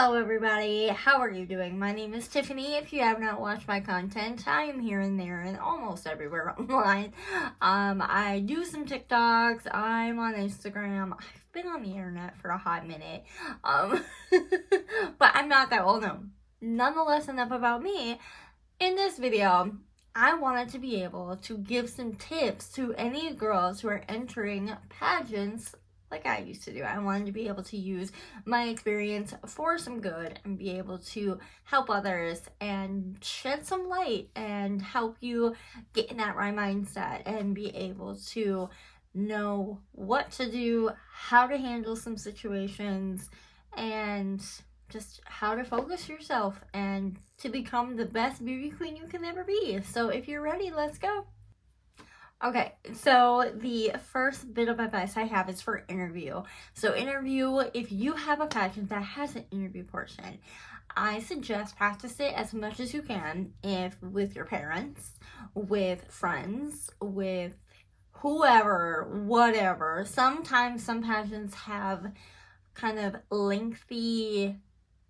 Hello everybody, how are you doing? My name is Tiffany. If you have not watched my content, I am here and there and almost everywhere online. I do some TikToks, I'm on Instagram, I've been on the internet for a hot minute, but I'm not that well known. Nonetheless, enough about me. In this video, I wanted to be able to give some tips to any girls who are entering pageants like I used to do. I wanted to be able to use my experience for some good and be able to help others and shed some light and help you get in that right mindset and be able to know what to do, how to handle some situations, and just how to focus yourself and to become the best beauty queen you can ever be. So if you're ready, let's go. Okay, so the first bit of advice I have is for interview. So interview, if you have a pageant that has an interview portion, I suggest practice it as much as you can, if with your parents, with friends, with whoever, whatever. Sometimes some pageants have kind of lengthy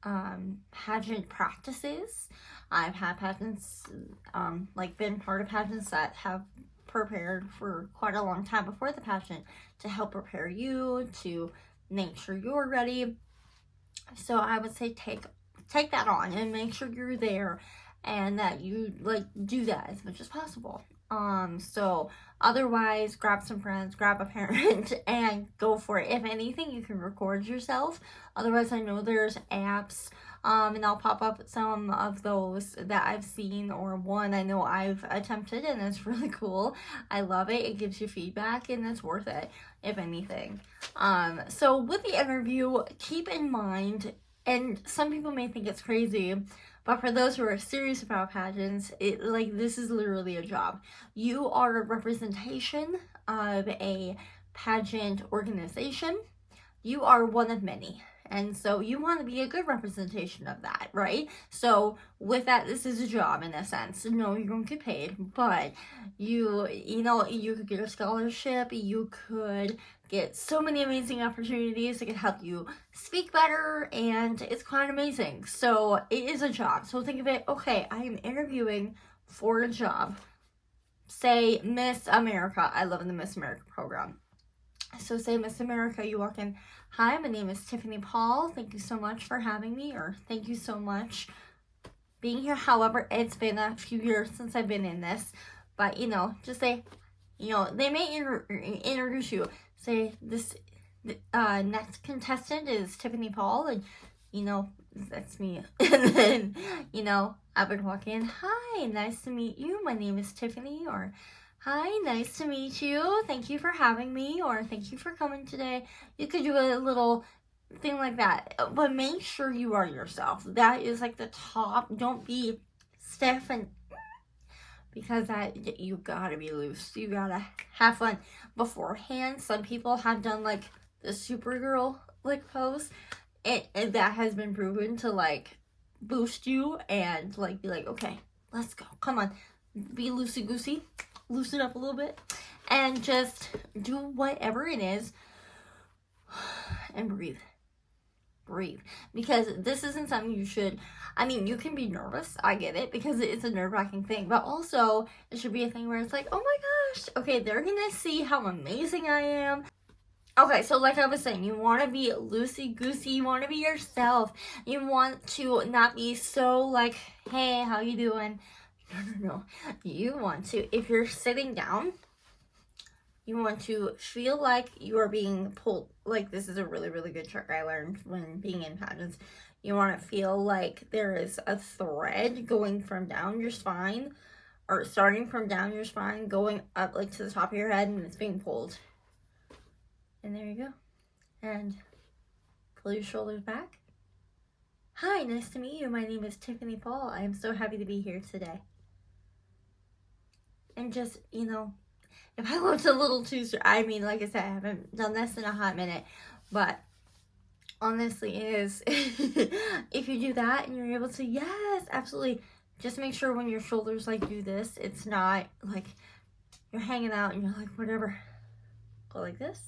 pageant practices. I've had pageants, been part of pageants that have prepared for quite a long time before the pageant to help prepare you, to make sure you're ready. So I would say take that on and make sure you're there and that you do that as much as possible. So otherwise, grab some friends, grab a parent, and go for it. If anything, you can record yourself. Otherwise, I know there's apps, and I'll pop up some of those that I've seen, or one I know I've attempted, and it's really cool. I love it. It gives you feedback, and it's worth it, if anything. So with the interview, keep in mind, and some people may think it's crazy, but for those who are serious about pageants, this is literally a job. You are a representation of a pageant organization. You are one of many. And so you want to be a good representation of that, right? So with that, this is a job in a sense. No, you don't get paid, but you could get a scholarship. You could get so many amazing opportunities that can help you speak better, and it's quite amazing. So it is a job. So think of it, okay, I am interviewing for a job. Say Miss America. I love the Miss America program. So say Miss America, you walk in, hi, my name is Tiffany Paul. Thank you so much for having me, or thank you so much being here. However, it's been a few years since I've been in this, but just say, they may introduce you. Say this next contestant is Tiffany Paul, and that's me. And then I would walk in, hi, nice to meet you. My name is Tiffany, or hi, nice to meet you. Thank you for having me, or thank you for coming today. You could do a little thing like that, but make sure you are yourself. That is like the top. Don't be stiff, and because you gotta be loose. You gotta have fun beforehand. Some people have done the Supergirl pose. And that has been proven to boost you and be like, okay, let's go. Come on, be loosey goosey. Loosen up a little bit and just do whatever it is and breathe, because this isn't something you should, you can be nervous, I get it, because it's a nerve-wracking thing, but also it should be a thing where it's like, oh my gosh, okay, they're gonna see how amazing I am. Okay, so like I was saying, you want to be loosey-goosey, you want to be yourself, you want to not be so hey, how you doing? No. You want to, if you're sitting down, you want to feel like you are being pulled. This is a really, really good trick I learned when being in pageants. You want to feel like there is a thread going from down your spine, or starting from down your spine, going up to the top of your head, and it's being pulled. And there you go. And pull your shoulders back. Hi, nice to meet you. My name is Tiffany Paul. I am so happy to be here today. And just, if I looked a little too, like I said, I haven't done this in a hot minute, but honestly, it is, if you do that and you're able to, yes, absolutely, just make sure when your shoulders do this, it's not you're hanging out and you're whatever, go like this.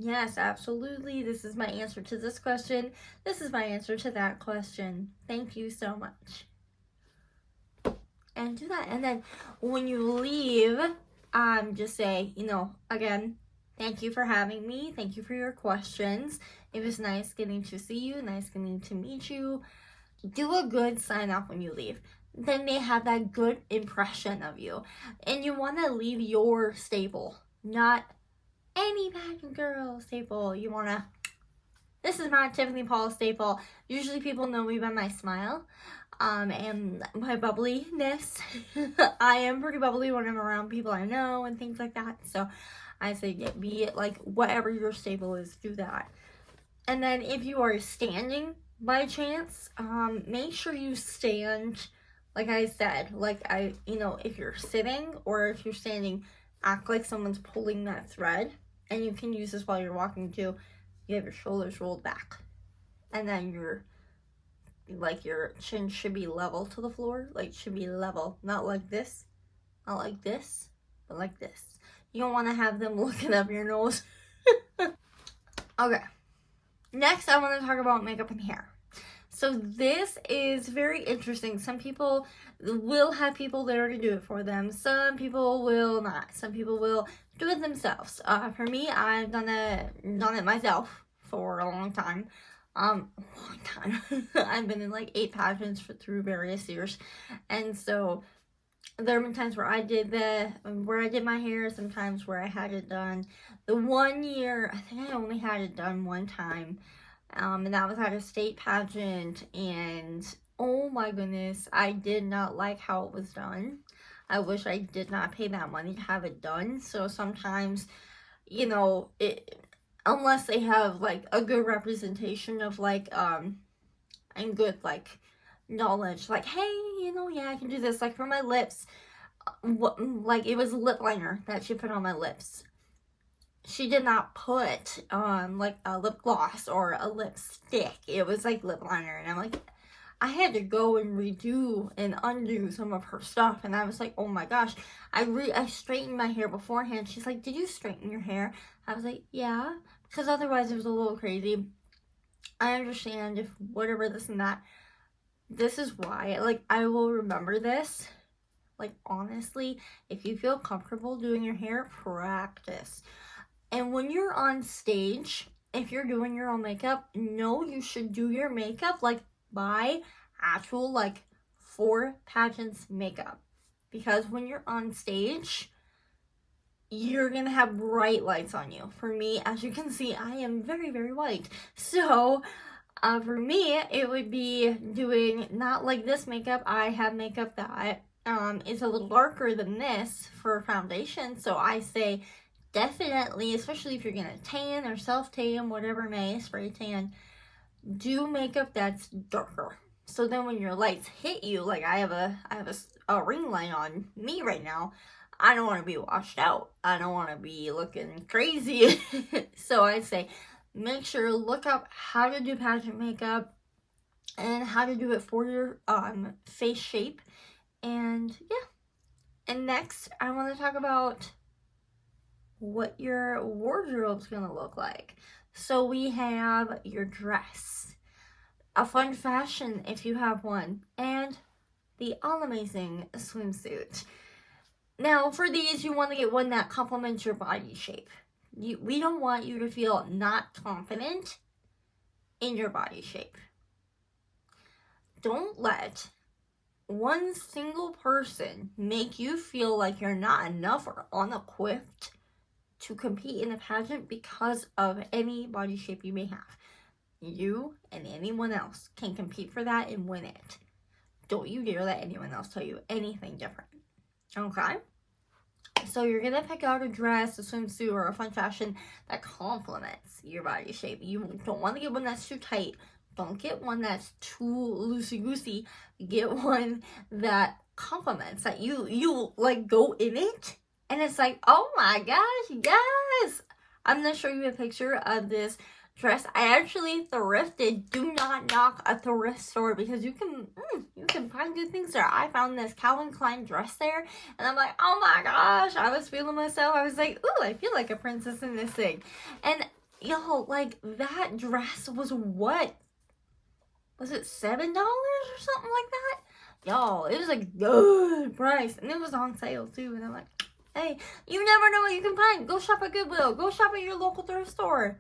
Yes, absolutely. This is my answer to this question. This is my answer to that question. Thank you so much. And do that. And then when you leave, just say, again, thank you for having me. Thank you for your questions. It was nice getting to see you, nice getting to meet you. Do a good sign off when you leave. Then they have that good impression of you. And you want to leave your staple, not any pageant girl staple. You want to, this is my Tiffany Paul staple. Usually people know me by my smile. And my bubbliness. I am pretty bubbly when I'm around people I know and things like that. So I say, be it like whatever your staple is, do that. And then if you are standing by chance, make sure you stand, like I said, if you're sitting or if you're standing, act like someone's pulling that thread. And you can use this while you're walking too. You have your shoulders rolled back. And then your chin should be level to the floor. Like, should be level. Not like this. Not like this. But like this. You don't want to have them looking up your nose. Okay. Next, I want to talk about makeup and hair. So this is very interesting. Some people will have people there to do it for them. Some people will not. Some people will do it themselves. For me, I've done it myself for a long time. I've been in like 8 pageants through various years, and so there have been times where I did my hair, sometimes where I had it done. The one year, I think I only had it done one time, and that was at a state pageant, and oh my goodness, I did not like how it was done. I wish I did not pay that money to have it done. So sometimes, unless they have like a good representation of and good knowledge, like, hey, yeah, I can do this. Like for my lips, it was lip liner that she put on my lips. She did not put like a lip gloss or a lipstick. It was like lip liner, and I'm like, I had to go and redo and undo some of her stuff, and I was like, oh my gosh. I straightened my hair beforehand. She's like, did you straighten your hair? I was like, yeah, because otherwise it was a little crazy. I understand if whatever, this and that. This is why, I will remember this. Honestly, if you feel comfortable doing your hair, practice. And when you're on stage, if you're doing your own makeup, no, you should do your makeup, buy actual, for pageants makeup. Because when you're on stage, you're gonna have bright lights on you. For me, as you can see, I am very, very white. So, for me, it would be doing not like this makeup. I have makeup that is a little darker than this for foundation. So I say definitely, especially if you're gonna tan or self-tan, whatever may, spray tan, do makeup that's darker. So then when your lights hit you, like I have a ring light on me right now, I don't want to be washed out. I don't want to be looking crazy. So I say, make sure, look up how to do pageant makeup and how to do it for your face shape. And yeah. And next, I want to talk about what your wardrobe's going to look like. So we have your dress, a fun fashion if you have one, and the all-amazing swimsuit. Now, for these, you want to get one that complements your body shape. We don't want you to feel not confident in your body shape. Don't let one single person make you feel like you're not enough or unequipped to compete in a pageant because of any body shape you may have. You and anyone else can compete for that and win it. Don't you dare let anyone else tell you anything different. Okay? So you're going to pick out a dress, a swimsuit, or a fun fashion that complements your body shape. You don't want to get one that's too tight. Don't get one that's too loosey-goosey. Get one that complements, that you go in it. And it's like, oh my gosh, yes! I'm going to show you a picture of this dress. I actually thrifted. Do not knock a thrift store because you can find good things there. I found this Calvin Klein dress there, and I'm like, oh my gosh, I was feeling myself. I was like, ooh, I feel like a princess in this thing. And Yo, like, that dress was what? Was it $7 or something like that? Yo, it was a good price. And it was on sale too. And I'm like, hey, you never know what you can find. Go shop at Goodwill. Go shop at your local thrift store.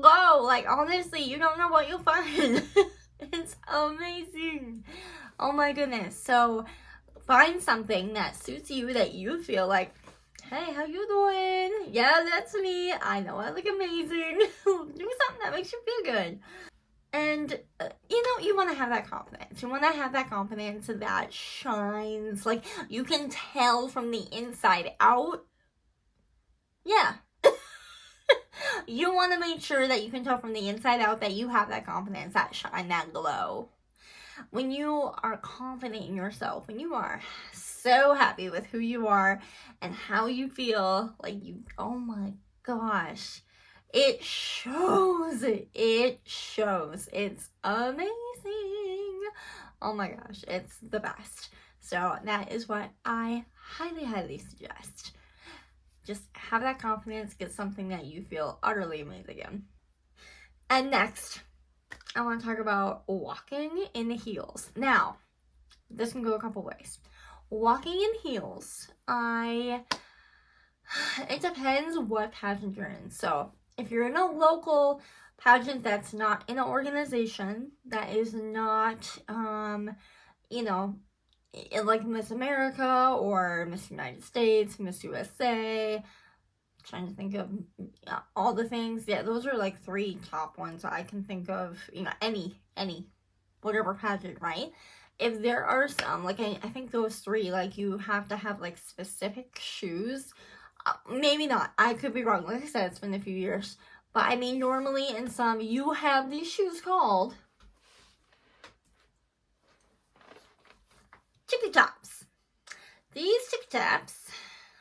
Go. Like, honestly, you don't know what you'll find. It's amazing. Oh my goodness. So, find something that suits you, that you feel like, hey, how you doing? Yeah, that's me. I know I look amazing. Do something that makes you feel good. And, you want to have that confidence. You want to have that confidence that shines. Like, you can tell from the inside out. Yeah. You want to make sure that you can tell from the inside out that you have that confidence, that shine, that glow. When you are confident in yourself, when you are so happy with who you are and how you feel, like oh my gosh, it shows. It shows. It's amazing. Oh my gosh, it's the best. So that is what I highly, highly suggest. Just have that confidence, get something that you feel utterly amazing in. And next, I want to talk about walking in heels. Now, this can go a couple ways. Walking in heels, it depends what pageant you're in. So, if you're in a local pageant that's not in an organization, that is not, like Miss America or Miss United States, Miss USA, trying to think of all the things. Yeah, those are like 3 top ones I can think of. Any whatever pageant, right? If there are some, like I think those 3, like you have to have like specific shoes. Maybe not. I could be wrong. Like I said, it's been a few years. But I mean, normally in some, you have these shoes called tippy tops. These tippy tops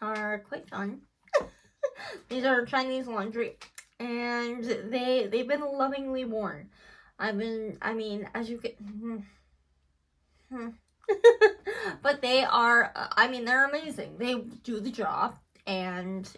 are quite fun. These are Chinese laundry, and they've been lovingly worn. As you can, but they are. They're amazing. They do the job, and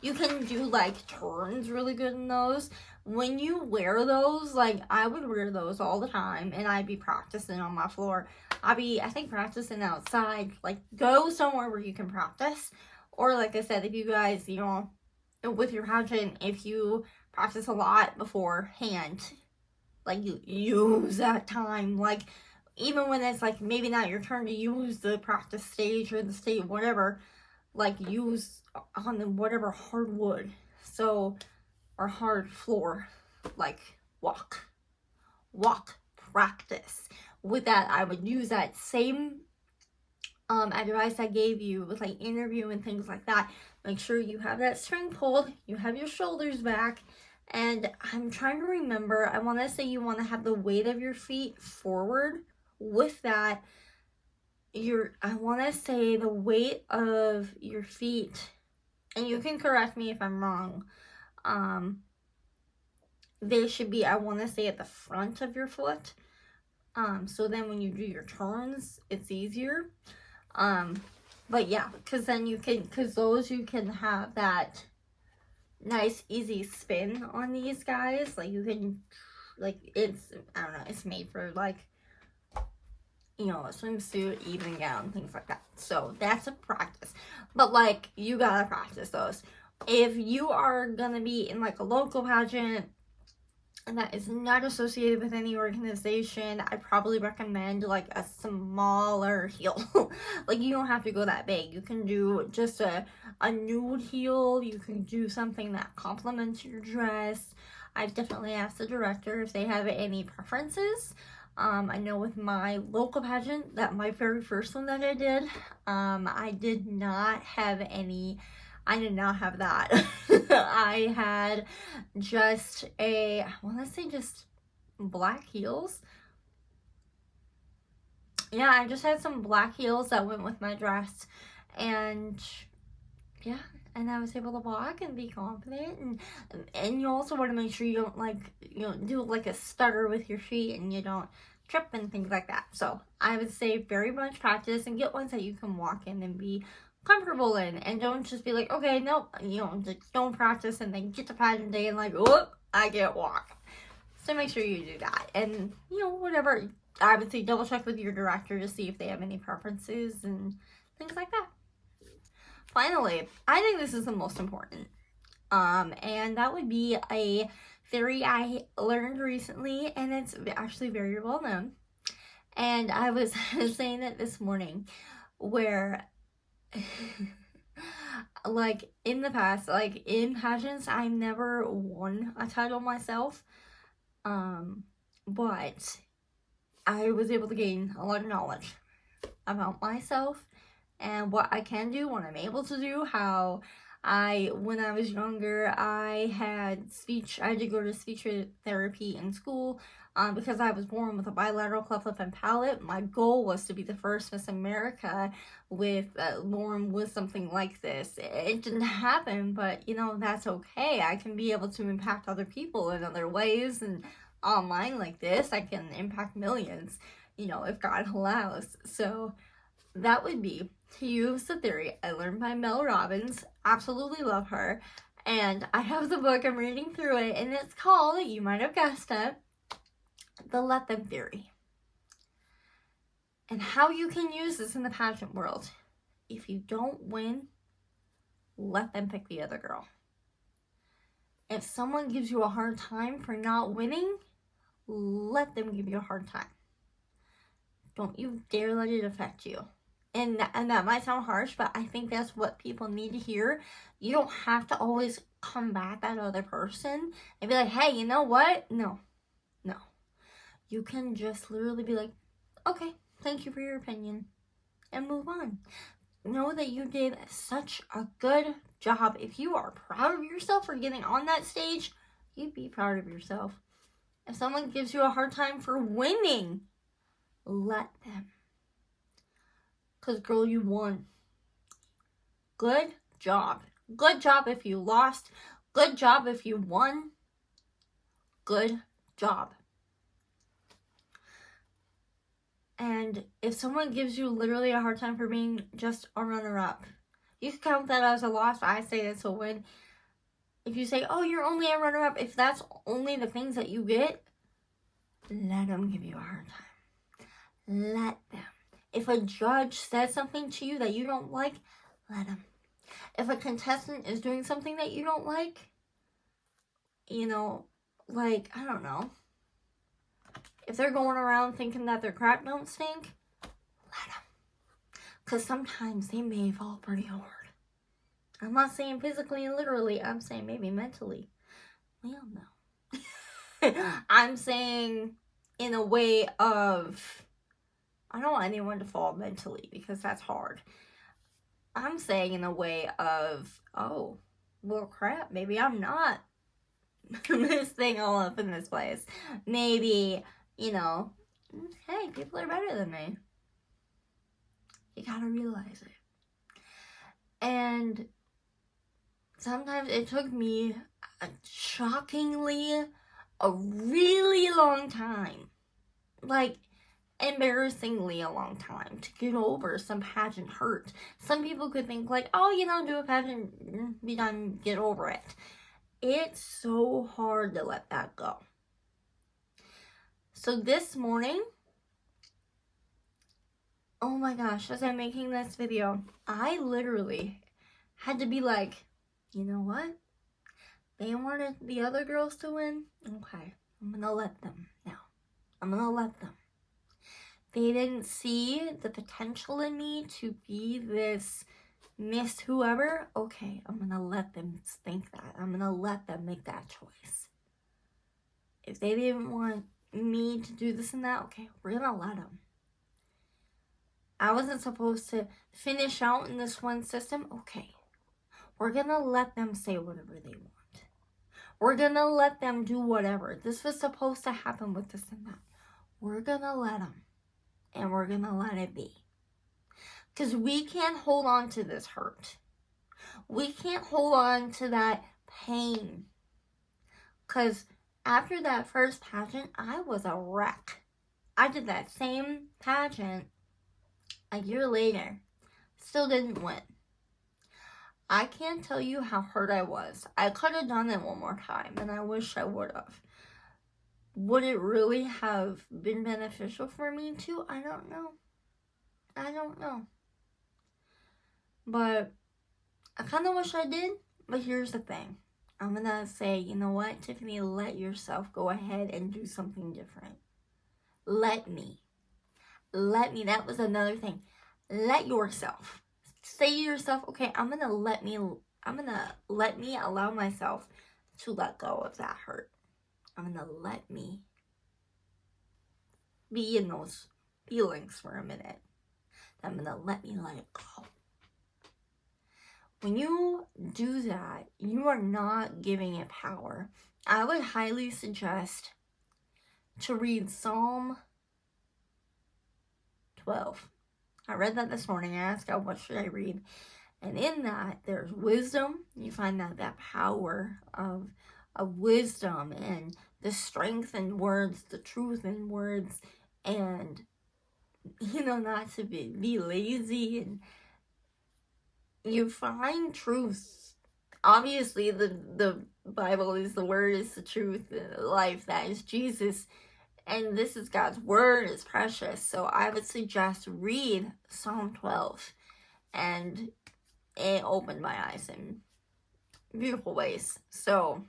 you can do like turns really good in those. When you wear those, like I would wear those all the time, and I'd be practicing on my floor. I think practicing outside. Like go somewhere where you can practice. Or like I said, if you guys, with your pageant, if you practice a lot beforehand, like you use that time, like even when it's like maybe not your turn to use the practice stage or the stage, whatever, like use on the whatever hardwood, or hard floor, like walk, practice. With that, I would use that same advice I gave you with like interview and things like that. Make sure you have that string pulled, you have your shoulders back, and I'm trying to remember, I want to say you want to have the weight of your feet forward. With that, I want to say the weight of your feet, and you can correct me if I'm wrong, they should be, I want to say, at the front of your foot, so then when you do your turns, it's easier. But yeah, because those you can have that nice easy spin on these guys. Like you can, like it's, I don't know, it's made for like, a swimsuit, evening gown, things like that. So that's a practice. But like, you gotta practice those. If you are gonna be in like a local pageant and that is not associated with any organization, I probably recommend like a smaller heel. Like you don't have to go that big. You can do just a nude heel. You can do something that complements your dress. I've definitely asked the director if they have any preferences. I know with my local pageant, that my very first one that I did, I did not have that. I had just I want to say just black heels. Yeah, I just had some black heels that went with my dress, and yeah, and I was able to walk and be confident, and you also want to make sure you don't like, do like a stutter with your feet and you don't trip and things like that. So I would say very much practice and get ones that you can walk in and be comfortable in, and don't just be like, okay, nope, you know, just don't practice and then get to pageant day and like, oh, I can't walk. So make sure you do that, and you know, whatever. I would say double check with your director to see if they have any preferences and things like that. Finally, I think this is the most important, and that would be a theory I learned recently, and it's actually very well known. And I was saying it this morning, where like in the past, like in pageants, I never won a title myself, but I was able to gain a lot of knowledge about myself and what I can do, what I'm able to do, how when I was younger, I had to go to speech therapy in school, because I was born with a bilateral cleft lip and palate. My goal was to be the first Miss America born with something like this. It didn't happen, but you know, that's okay. I can be able to impact other people in other ways, and online like this, I can impact millions, you know, if God allows. So that would be to use the theory I learned by Mel Robbins. Absolutely love her. And I have the book, I'm reading through it, and it's called, you might have guessed it, The Let Them Theory. And how you can use this in the pageant world. If you don't win, let them pick the other girl. If someone gives you a hard time for not winning, let them give you a hard time. Don't you dare let it affect you. And that might sound harsh, but I think that's what people need to hear. You don't have to always combat that other person and be like, hey, you know what? No. You can just literally be like, okay, thank you for your opinion, and move on. Know that you did such a good job. If you are proud of yourself for getting on that stage, you be proud of yourself. If someone gives you a hard time for winning, let them. Because, girl, you won. Good job. Good job if you lost. Good job if you won. Good job. And if someone gives you literally a hard time for being just a runner-up, you can count that as a loss. I say it's a win. If you say, oh, you're only a runner-up, if that's only the things that you get, let them give you a hard time. Let them. If a judge says something to you that you don't like, let them. If a contestant is doing something that you don't like, you know, like, I don't know, if they're going around thinking that their crap don't stink, let them. Because sometimes they may fall pretty hard. I'm not saying physically and literally. I'm saying maybe mentally. Well, no. I'm saying in a way of, I don't want anyone to fall mentally because that's hard. I'm saying in a way of, oh, well, crap, maybe I'm not this thing all up in this place. Maybe, you know, hey, people are better than me. You gotta realize it. And sometimes it took me a really long time, like embarrassingly a long time, to get over some pageant hurt. Some people could think like, oh, you know, do a pageant, be done, get over it. It's so hard to let that go. So this morning, oh my gosh, as I'm making this video, I literally had to be like, you know what? They wanted the other girls to win? Okay, I'm gonna let them now. I'm gonna let them. They didn't see the potential in me to be this Miss whoever. Okay, I'm gonna let them think that. I'm gonna let them make that choice. If they didn't want me to do this and that, okay, we're gonna let them. I wasn't supposed to finish out in this one system. Okay, we're gonna let them say whatever they want. We're gonna let them do whatever. This was supposed to happen with this and that. We're gonna let them. And we're gonna let it be. Because we can't hold on to this hurt. We can't hold on to that pain. Because after that first pageant, I was a wreck. I did that same pageant a year later. Still didn't win. I can't tell you how hurt I was. I could have done it one more time, and I wish I would have. Would it really have been beneficial for me to? I don't know. I don't know. But I kind of wish I did. But here's the thing. I'm going to say, you know what, Tiffany, let yourself go ahead and do something different. Let me. That was another thing. Let yourself. Say to yourself, okay, I'm going to let me allow myself to let go of that hurt. I'm going to let me be in those feelings for a minute. I'm going to let it go. When you do that, you are not giving it power. I would highly suggest to read Psalm 12. I read that this morning. I asked God, what should I read? And in that, there's wisdom. You find that power of wisdom and the strength in words, the truth in words, and, not to be lazy. And you find truth. Obviously, the Bible is the word, is the truth, the life. That is Jesus. And this is God's word. It's precious. So I would suggest read Psalm 12. And it opened my eyes in beautiful ways. So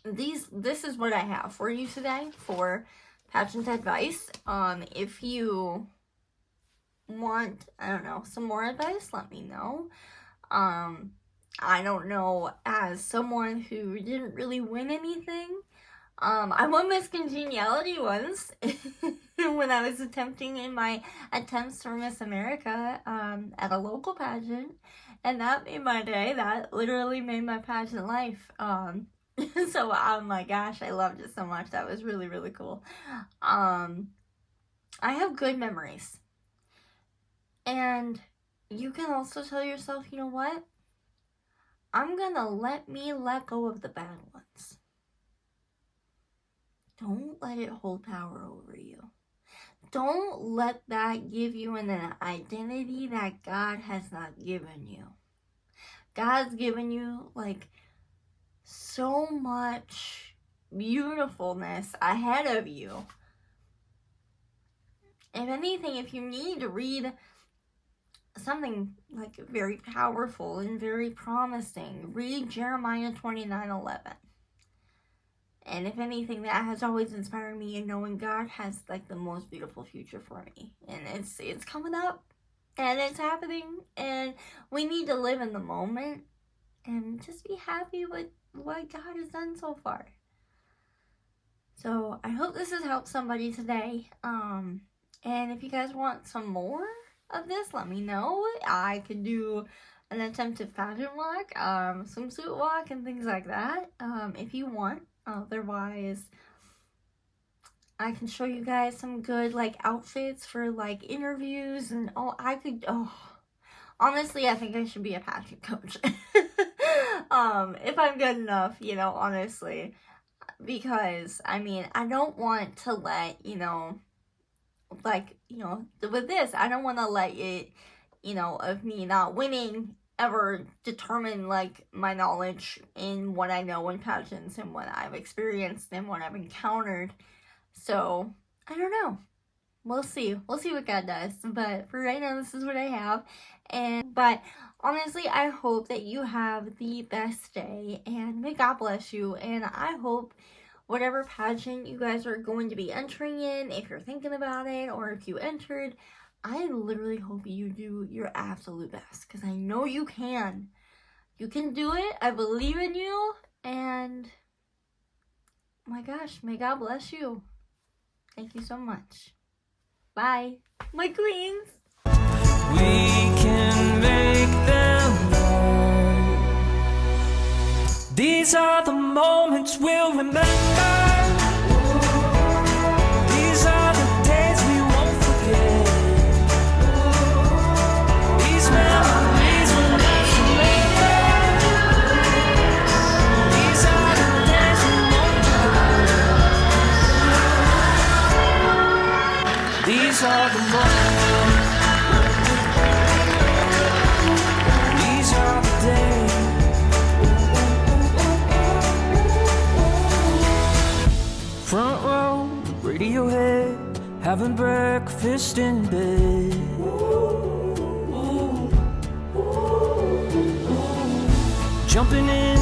this is what I have for you today for pageant advice. If you want, I don't know, some more advice, let me know. I don't know, as someone who didn't really win anything, I won Miss Congeniality once when I was attempting in my attempts for Miss America at a local pageant, and that made my day. That literally made my pageant life. So oh my gosh, I loved it so much. That was really, really cool. I have good memories. And you can also tell yourself, you know what? I'm gonna let go of the bad ones. Don't let it hold power over you. Don't let that give you an identity that God has not given you. God's given you so much beautifulness ahead of you. If anything, if you need to read something very powerful and very promising, read Jeremiah 29:11. And if anything, that has always inspired me in knowing God has the most beautiful future for me. And it's coming up, and it's happening, and we need to live in the moment and just be happy with what God has done so far. So I hope this has helped somebody today. And if you guys want some more of this, let me know. I could do an attempted pageant walk, swimsuit walk, and things like that, if you want. Otherwise, I can show you guys some good outfits for interviews, and honestly, I think I should be a pageant coach. If I'm good enough, honestly, because I don't want to let with this, I don't want to let it, of me not winning ever determine my knowledge in what I know in pageants and what I've experienced and what I've encountered. So I don't know. We'll see what God does. But for right now, this is what I have. But honestly, I hope that you have the best day, and may God bless you. And I hope whatever pageant you guys are going to be entering in, if you're thinking about it, or if you entered, I literally hope you do your absolute best, because I know you can. You can do it. I believe in you. And my gosh, may God bless you. Thank you so much. Bye, my queens. We can make them right. These are the moments we'll remember. These are the days we won't forget. These memories will last forever. These are the days we won't forget. These are the moments. These are the Front row, Radiohead, having breakfast in bed. Jumping in